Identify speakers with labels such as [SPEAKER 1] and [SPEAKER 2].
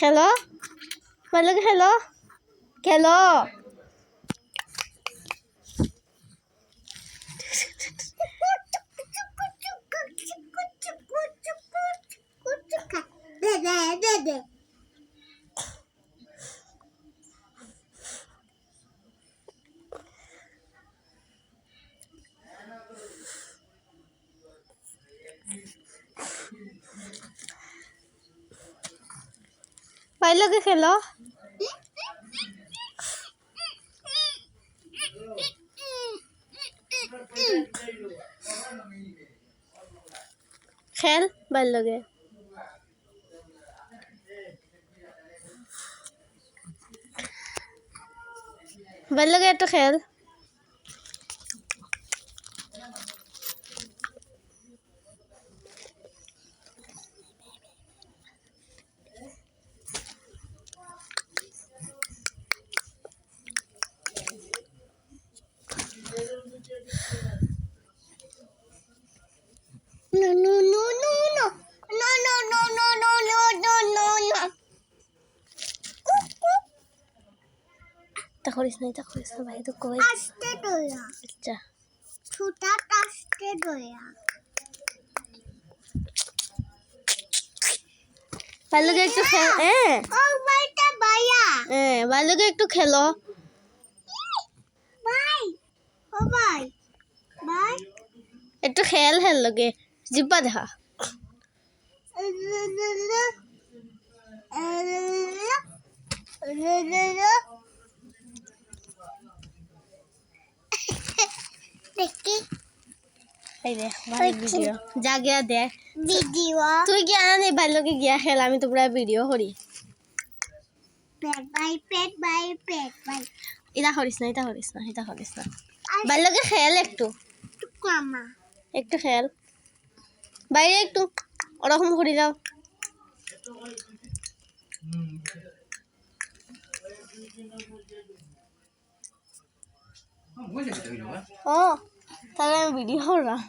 [SPEAKER 1] খেলো ভালো খেলো খেলো ভালো খেলো খেল ভাল লাগে ভাল লাগে একটু খেল No, no, no, no, no. No, no, no, no, no, no, no, no, no. তা করিস না ভাই তো কই আস্তে দয়া আচ্ছা ছোটা আস্তে দয়া ভালো করে একটু খেল ও ভাইটা ভাইয়া ভালো করে একটু খেলো ভাই ও ভাই ভাই একটু খেল লগে জিব্বা দেখা দেখি এই দেখ ভিডিও যা গিয়া দেখ ভিডিও তুই গিয়া না নেই ভালো লগে গিয়া খেল আমি তোমরা ভিডিও করি পেট বাই এটা করিস না ভালো লগে খেল একটু একটু খেল বাইরে একটু ওরকম করে যাও ও তাহলে আমি ভিডিও করলাম